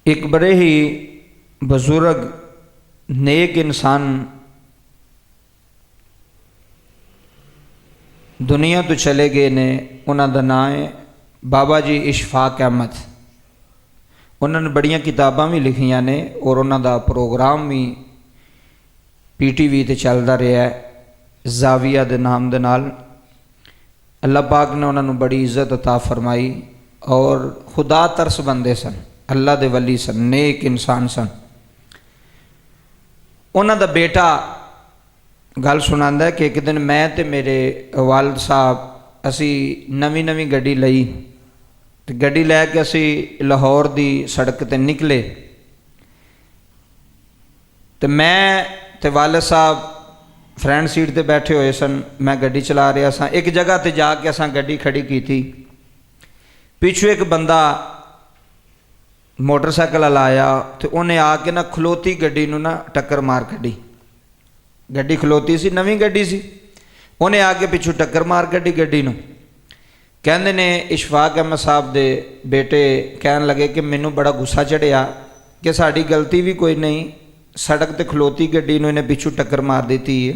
एक बड़े ही बुजुर्ग नेक इंसान दुनिया तो चले गए ने। उन्हों का नाम है बाबा जी इशफाक अहमद। उन्होंने बड़ियां किताबां भी लिखियां ने और उन्हों का प्रोग्राम भी PTV ते चलता रहा है जाविया दे नाम दे नाल। अल्लाह पाक ने उन्होंने बड़ी इज्जत अता फरमाई और खुदा तरस बंदे सन, अल्लाह दे वली सन, नेक इंसान सन। उन्हों का बेटा गल सुनांदा है कि एक दिन मैं ते मेरे वालिद साहब असी नवी नवी गड्डी लई ते गड्डी लैके असी लाहौर दी सड़क ते निकले ते मैं ते वालिद साहब फ्रंट सीट ते बैठे हुए सन, मैं गड्डी चला रहा सा। एक जगह ते जाके असां गड्डी खड़ी की थी। पिछू एक बंदा मोटरसाइकिल वाला आया तो उन्हें आके ना खलोती गड्डी नूं ना टक्कर मार कड्डी। गड्डी खलोती सी, नवी गड्डी सी, उन्हें आके पिछू टक्कर मार कड्डी गड्डी नूं। कहंदे ने इशफाक अहमद साहब दे बेटे कहन लगे कि मैनू बड़ा गुस्सा चढ़िया कि साड़ी गलती भी कोई नहीं, सड़क ते खलोती गड्डी नूं इन्हें पिछू टक्कर मार दी है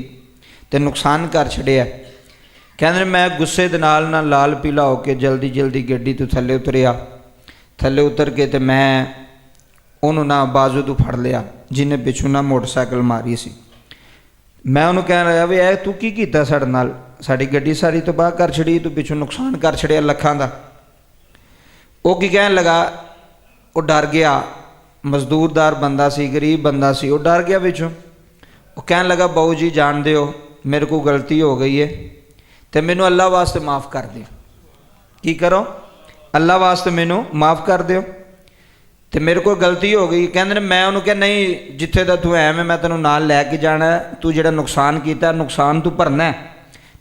तो नुकसान कर छड़िया। कहंदे मैं गुस्से दे नाल ना लाल पीला होके जल्दी जल्दी गड्डी तो थले उतरिया। थले उतर के तो मैं उन्होंने ना बाजू तो फड़ लिया जिन्हें पिछू ना मोटरसाइकिल मारी सी। मैं उन्होंने कह रहा भी ए तू की कीता साडे नाल, साडी गड्डी सारी तबाह कर छड़ी, तू पिछू नुकसान कर छड़िया लखां दा। वो की कहन लगा, वो डर गया, मजदूरदार बंदा सी, गरीब बंदा सी, वो डर गया पिछू। वो कहन लगा बाऊ जी जान दो मेरे को गलती हो गई है तो मैनू अल्लाह वास्ते माफ़ कर दियो। की करो अल्लाह वास्ते मैनू माफ़ कर दियो तो मेरे को गलती हो गई। कहते मैं उन्होंने कहा नहीं जिथे दा तू है मैं तेनों नाल लैके जाना है, तू जिहड़ा नुकसान किया नुकसान तू भरना है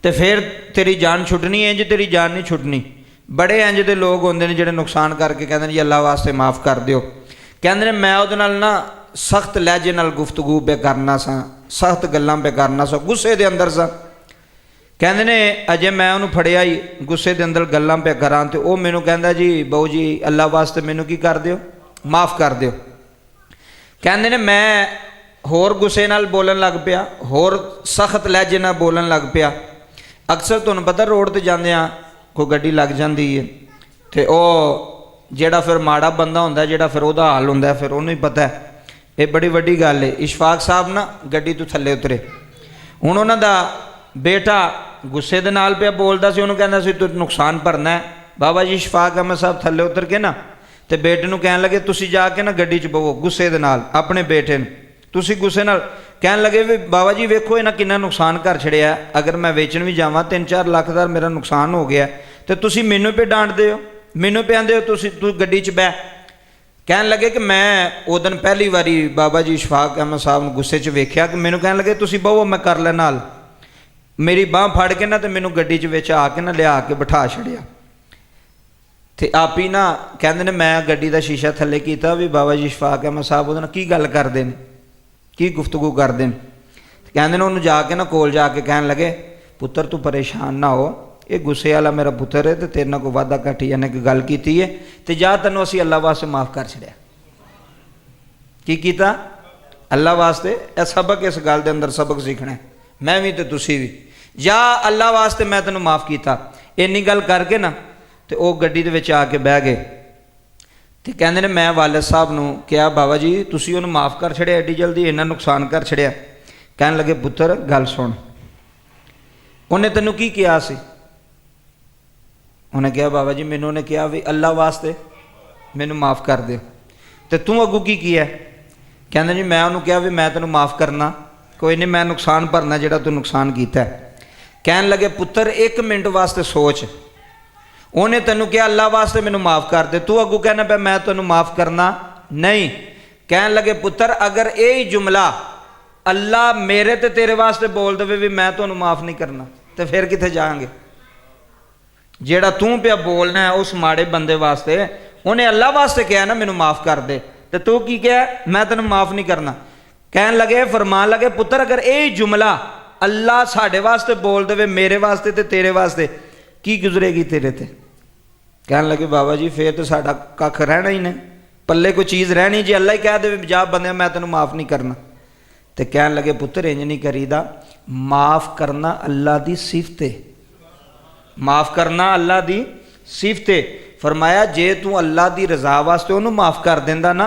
तो फिर तेरी जान छुटनी है, इंज तेरी जान नहीं छुटनी। बड़े इंज दे लोग होंदे ने जिहड़े नुकसान करके कहते हैं जी अल्लाह वास्ते माफ़ कर दियो। कहते मैं उहदे नाल ना सख्त लहजे नाल गुफ्तगू पे करना सा, सख्त गल्लां पे करना सा, गुस्से दे अंदर सा। कहते ने अजे मैं उन्होंने फड़िया ही गुस्से दे अंदर गल्लां पे करा तो वह मैनू कहंदा जी बाऊ जी अल्लाह वास्ते मैनू की कर दियो, माफ़ कर दियो। कहते ने मैं होर गुस्से नाल बोलन लग पिया, होर सख्त लहजे नाल बोलन लग पिया। अक्सर तुहानूं पता रोड ते जांदियां कोई गड्डी लग जाती है तो वह जिहड़ा फिर माड़ा बंदा हुंदा जिहड़ा फिर उहदा हाल हुंदा फिर उहनूं ही पता है। ये बड़ी वड्डी गल है। इशफाक साहब ना गड्डी तो थल्ले उतरे। हुण उन्हां दा बेटा गुस्से दे नाल पिया बोलदा सी, उहनूं कहंदा सी तू नुकसान भरना है। बाबा जी इशफाक अहमद साहब थल्ले उतर के ना तो बेटे नूं कहन लगे तुसी जाके ना गड्डी च बवो। गुस्से दे नाल अपने बेटे नूं तुसी गुस्से नाल कहन लगे भी बाबा जी वेखो इन्हां किन्ना नुकसान कर छड़िया, अगर मैं वेचण भी जावां 3-4 लाख दा मेरा नुकसान हो गया तो तुसी मैनू पे डांटदे हो, मैनू पे आंदे हो तू गड्डी च बह। कहन लगे कि मैं उस दिन पहली बारी बाबा जी इशफाक अहमद साहब नूं गुस्से च वेख्या कि मैनू कहन लगे तुसी बवो मैं कर लै नाल। मेरी बांह फड़ के ना तो मैनू गड्डी च विच आके ना लिया के बिठा छड़िया तो आप ही ना कहते ने मैं गड्डी का शीशा थले किया भी बाबा जी इशफाक अहमद साहब उहदे नाल की गल करदे ने, की गुफ्तगू करदे ने। कहते ने उन्होंने जाके ना कोल जाके कहन लगे पुत्र तू परेशान ना हो, ये गुस्से वाला मेरा पुत्र है तो तेरे नाल कोई वादा घटी जाने की गल की है तो जा तेनों असीं अल्लाह वास्ते माफ़ कर छड़िया। की कीता अल्लाह वास्ते। यह सबक इस गल के अंदर सबक सीखना है, मैं भी तो तुसी भी। जा अल्लाह वास्ते मैं तेनों माफ़ किया। इन्नी गल करके ना तो वह गड्डी दे विच आके बह गए तो कहते ने मैं वालिद साहब नूं कहा बाबा जी तुसी उहनूं माफ़ कर छड़िया एड्डी जल्दी, इन्ना नुकसान कर छड़िया। कहन लगे पुत्र गल सुन, उन्हें तेनों की कहा सी? उन्हें कहा बाबा जी मैनू उन्हें कहा भी अल्लाह वास्ते मैनू माफ़ कर दे तो तू अगू की किया? कहते जी मैं उन्होंने कहा भी मैं तेनों माफ़ करना, कोई नहीं मैं नुकसान भरना जिहड़ा तू नुकसान किया। कहन लगे पुत्र 1 मिनट वास्ते सोच, उन्हें तेनों कहा अल्लाह वास्ते मैनू माफ़ कर दे, तू अगू कहना पे मैं तेनों माफ़ करना नहीं। कहन लगे पुत्र अगर यही जुमला अल्लाह मेरे ते तेरे वास्ते बोल दे भी मैं तेनों माफ़ नहीं करना तो फिर कित्थे जाएंगे? जेड़ा तू पिया बोलना है उस माड़े बंदे वास्ते, उन्हें अल्लाह वास्ते कहा ना मैनू माफ़ कर दे तो तू की कहा मैं तेन माफ़ नहीं करना। कहन लगे फरमान लगे पुत्र अगर यही जुमला अल्लाह साढ़े वास्ते बोल दे मेरे वास्ते ते तेरे वास्ते की गुजरेगी तेरे ते? कहन लगे बाबा जी फिर तो साडा कख रहना ही नहीं, पल्ले कोई चीज़ रहनी जे अल्लाह ही कह दे जा बंदे मैं तेन माफ़ नहीं करना। तो कहन लगे पुत्र इंज नहीं करीदा, माफ़ करना अल्लाह की सिफत है, माफ़ करना अल्लाह की सिफत है। फरमाया जे तू अल्लाह की रज़ा वास्ते उन्होंने माफ़ कर देंदा ना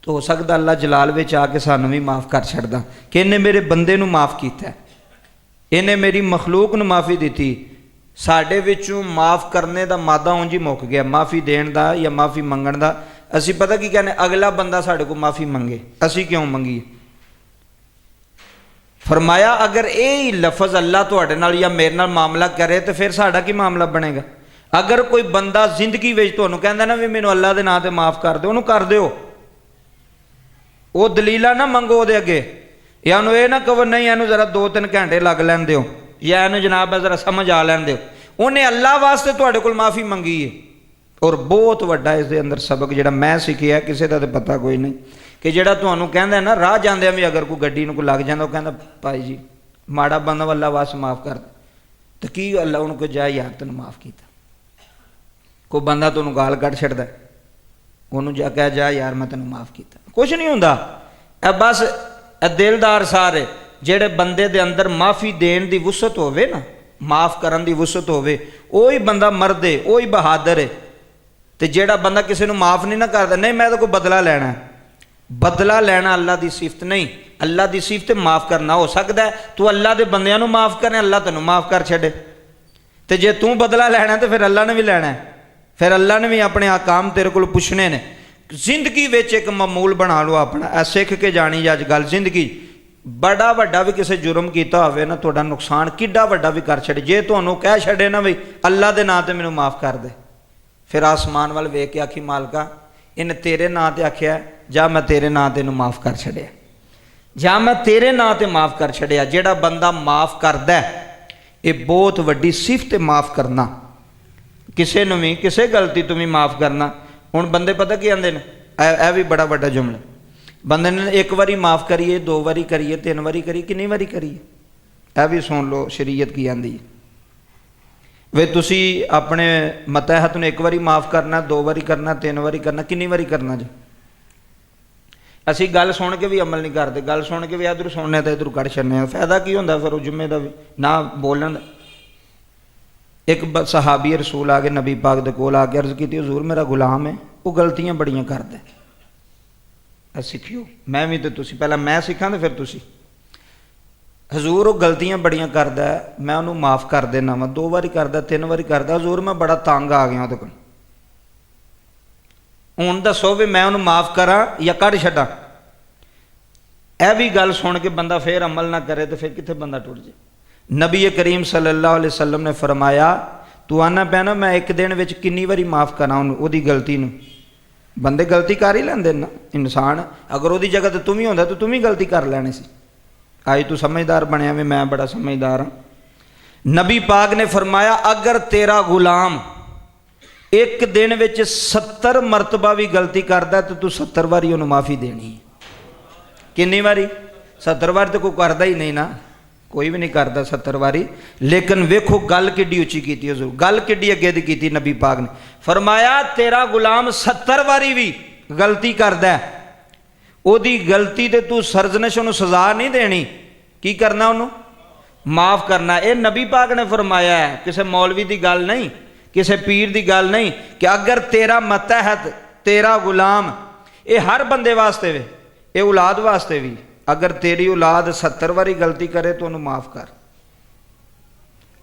तो हो सकता अल्लाह जलाल विच आके सानू भी माफ़ कर छड्डदा कि इन्हें मेरे बंदे नू माफ़ किया, इन्हें मेरी मखलूक नू माफ़ी दी। साडे विचों माफ़ करने का मादा उंज ही मुक गया, माफ़ी देण दा या माफ़ी मंगण दा। असीं पता की कहने अगला बंदा साडे को माफ़ी मंगे, असीं क्यों मंगीए। फरमाया अगर यही लफज अल्लाह तुहाडे नाल या मेरे नाल मामला करे तो फिर साडा की मामला बनेगा। अगर कोई बंदा जिंदगी विच तुहानूं कहंदा ना भी मैनूं अल्लाह दे नां ते माफ़ कर दो, उहनूं कर दिओ। वो दलीला ना मंगो वो अगे, या ये ना कहो नहीं इनू जरा 2-3 घंटे लग लैन दो, या इनू जनाब जरा समझ आ लैन दो। उन्हें अल्लाह वास्ते तुहाडे कोल माफ़ी मंगी है। और बहुत वड्डा इस दे अंदर सबक जिहड़ा मैं सीखिया, किसी का तो पता कोई नहीं, कि जिहड़ा तुहानूं कहंदा ना राह जांदे भी अगर कोई गड्डी नूं कोई लग जांदा, वो कहंदा भाई जी माड़ा बंदा अल्लाह वास्ते माफ़ कर दे, तो की अल्लाह उन्होंने कोई जा यार तैनूं माफ़ किया। कोई बंदा तुहानूं गाल कढ़ छड्डदा, उन्होंने जा कह जा यार मैं तैनूं माफ़ किया, कुछ नहीं होंदा। बस दिलदार सारे जेड़े बंदे दे अंदर माफ़ी देन दी वुसत होवे ना, माफ़ करन दी वुसत होवे, वही बंदा मर्द है, वही बहादुर है। तो जेड़ा बंदा किसी को माफ़ नहीं ना करता, नहीं मैं तो कोई बदला लेना है, बदला लेना अल्लाह की सिफत नहीं। अल्लाह की सिफत माफ़ करना। हो सकता है तू अल्लाह के बंदियां नूं माफ़ करे, अल्लाह तेनू माफ़ कर छड़े, तो जे तू बदला लेना तो फिर अल्लाह ने भी लेना है, फिर अल्लाह ने भी अपने आकाम तेरे को पुछने ने। जिंदगी विच एक मामूल बना लो अपना, सीख के जानी अज गल जिंदगी। बड़ा वड्डा भी किसी जुर्म किया होवे ना, तुहाडा नुकसान किड्डा वड्डा भी कर छड़े, जे तुहानूं कह छड़े ना भी अल्लाह के नां ते मैनूं माफ़ कर दे, फिर आसमान वाल वेख के आखी मालका इन्हें तेरे नां ते आख्या जा मैं तेरे नां ते इहनूं माफ़ कर छड़िया, जा मैं तेरे नां ते माफ़ कर छड़िया। जिहड़ा बंदा माफ़ करदा ये बहुत वड्डी सिफत माफ़ करना, किसी नूं भी किसी गलती तो भी माफ़ करना। हुण बंदे पता की आंदे ने, यह भी बड़ा वड्डा जुमला, बंदे ने एक बारी माफ़ करिए, 2 बारी करिए, 3 बारी करिए, कितनी बारी करिए, यह भी सुन लो शरीयत की आंदी है। वे तुसी अपने मतहत ने 1 बारी माफ़ करना, 2 बारी करना, 3 बारी करना, कितनी बारी करना जी। असी गल सुन के भी अमल नहीं करते, गल सुन के भी इधर सुनने तो इधर कढ़ छड़ने, फायदा की होंदा फिर उस जुम्मे का भी ना बोलन। एक सहाबी रसूल आ गए नबी पाक दे कोल आके अर्ज की हजूर मेरा गुलाम है, वो गलतियां बड़ियां करदा है, सीखियो मैं भी तो तुसी, पहला मैं सीखा तो फिर तुसी। हजूर वो गलतियां बड़ियां करदा है, मैं उन्होंने माफ़ कर देना वा, 2 बारी करदा, 3 बारी करदा, हजूर मैं बड़ा तंग आ गया वो, हुण दसो भी मैं उन्होंने माफ़ करा या कढ़ छड्डां। यह भी गल सुन के बंदा फिर अमल ना करे तो फिर कित्थे बंदा टुर जाए। नबी करीम सल्लल्लाहु अलैहि वसल्लम ने फरमाया तू आना पै ना मैं एक दिन विच कितनी बारी माफ़ करा उहदी गलती नूं। बंदे गलती कर ही लेंदे ना, इंसान अगर उहदी जगह तो तुम ही होंदा तो तुम ही गलती कर लैनी सी। आज तू समझदार बनया भी मैं बड़ा समझदार हाँ। नबी पाक ने फरमाया अगर तेरा गुलाम एक दिन विच 70 मरतबा भी गलती करदा तो तू 70 बारी उन्होंने माफ़ी देनी है। कितनी बारी? 70 बारी तो कोई करदा ही नहीं ना, कोई भी नहीं करता 70 बारी। लेकिन वेखो गल किड्डी उच्ची की हजूर, गल किड्डी अगे दी की नबी पाक ने फरमाया तेरा गुलाम 70 बारी भी गलती करदा है, ओदी गलती ते तू सरजनश उन्होंने सजा नहीं देनी, की करना उन्होंने माफ़ करना। ये नबी पाक ने फरमाया है, किसी मौलवी की गल नहीं, किसी पीर की गल नहीं, कि अगर तेरा मतहत तेरा गुलाम ये हर बंदे वास्ते वे, ये औलाद वास्ते भी, अगर तेरी औलाद 70 बारी गलती करे तो उन्होंने माफ़ कर।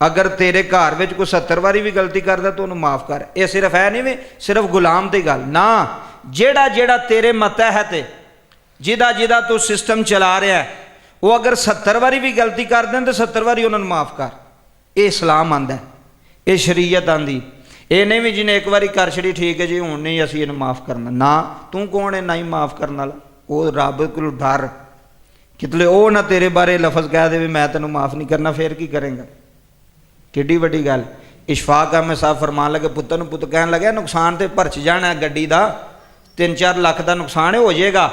अगर तेरे घर में कोई 70 बारी भी गलती करता तो उन्होंने माफ़ कर। ये सिर्फ है नहीं भी सिर्फ गुलाम की गल ना, जेड़ा जेड़ा तेरे मतहत है, जिदा जिदा तू सिस्टम चला रहा है, वो अगर 70 बारी भी गलती कर दें तो 70 बारी उन्होंने माफ़ कर। ये इस्लाम आंदा है, ये शरीयत आंदी। ये नहीं भी जिन्हें एक बारी कर छड़ी ठीक है जी हुण नहीं असीं इहनूं माफ़ करना, ना तू कौन है ना ही माफ़ करने वाला। वो रब को डर कितले वो ना तेरे बारे लफज कह दे भी मैं तेनों माफ़ नहीं करना, फिर की करेंगा। किड्डी वड्डी गल। इशफाक अहमद साहब फरमान लगे पुत्तर पुत्त कहन लगे नुकसान तो भरच जाना गड्डी का, 3-4 लाख का नुकसान हो जाएगा,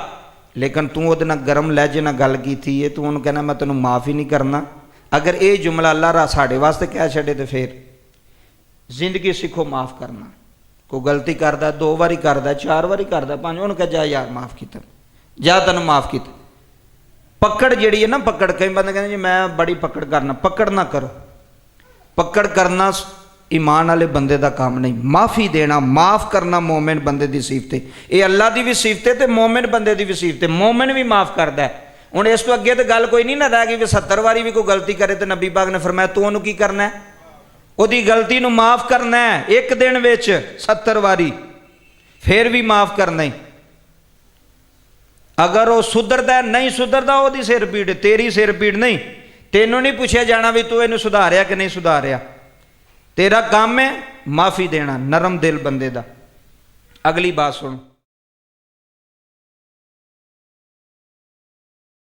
लेकिन तू वो गर्म लहजे ना गल की थी है, तू उन्होंने कहना मैं तेनों माफ़ ही नहीं करना। अगर ये जुमला अल्लाह रा साढ़े वास्ते कह छड़े तो फिर जिंदगी सीखो माफ़ करना। ਕੋਈ ਗਲਤੀ ਕਰਦਾ 2 ਵਾਰੀ ਕਰਦਾ 4 ਵਾਰੀ ਕਰਦਾ 5, ਉਹਨੂੰ ਕਹੇ ਜਾ ਯਾਰ ਮਾਫ ਕੀਤਾ, ਜਾ ਤੈਨੂੰ ਮਾਫ ਕੀਤਾ। ਪਕੜ ਜਿਹੜੀ ਹੈ ਨਾ, ਪਕੜ, ਕਈ ਬੰਦੇ ਕਹਿੰਦੇ ਜੀ ਮੈਂ ਬੜੀ ਪਕੜ ਕਰਨਾ, ਪਕੜ ਨਾ ਕਰੋ। ਪਕੜ ਕਰਨਾ ਈਮਾਨ ਵਾਲੇ ਬੰਦੇ ਦਾ ਕੰਮ ਨਹੀਂ। ਮਾਫੀ ਦੇਣਾ, ਮਾਫ ਕਰਨਾ ਮੋਮਿਨ ਬੰਦੇ ਦੀ ਸਿਫਤ ਹੈ। ਇਹ ਅੱਲਾ ਦੀ ਵੀ ਸਿਫਤ ਹੈ ਤੇ ਮੋਮਿਨ ਬੰਦੇ ਦੀ ਵੀ ਸਿਫਤ ਹੈ। ਮੋਮਿਨ ਵੀ ਮਾਫ ਕਰਦਾ ਹੈ। ਹੁਣ ਇਸ ਤੋਂ ਅੱਗੇ ਤਾਂ ਗੱਲ ਕੋਈ ਨਹੀਂ ਨਾ ਰਹਿ ਗਈ ਵੀ 70 ਵਾਰੀ ਵੀ ਕੋਈ ਗਲਤੀ ਕਰੇ ਤੇ ਨਬੀ ਪਾਕ ਨੇ ਫਰਮਾਇਆ ਤੂੰ ਉਹਨੂੰ ਕੀ ਕਰਨਾ ਹੈ, ਉਹਦੀ ਗਲਤੀ ਨੂੰ ਮਾਫ ਕਰਨਾ ਹੈ ਇੱਕ ਦਿਨ ਵਿੱਚ 70 ਵਾਰੀ, ਫਿਰ ਵੀ ਮਾਫ ਕਰਨਾ ਹੀ। ਅਗਰ ਉਹ ਸੁਧਰਦਾ ਨਹੀਂ ਸੁਧਰਦਾ ਉਹਦੀ ਸਿਰ ਪੀੜ, ਤੇਰੀ ਸਿਰ ਪੀੜ ਨਹੀਂ। ਤੈਨੂੰ ਨਹੀਂ ਪੁੱਛਿਆ ਜਾਣਾ ਵੀ ਤੂੰ ਇਹਨੂੰ ਸੁਧਾਰਿਆ ਕਿ ਨਹੀਂ ਸੁਧਾਰਿਆ। ਤੇਰਾ ਕੰਮ ਹੈ ਮਾਫੀ ਦੇਣਾ, ਨਰਮ ਦਿਲ ਬੰਦੇ ਦਾ। ਅਗਲੀ ਬਾਤ ਸੁਣ।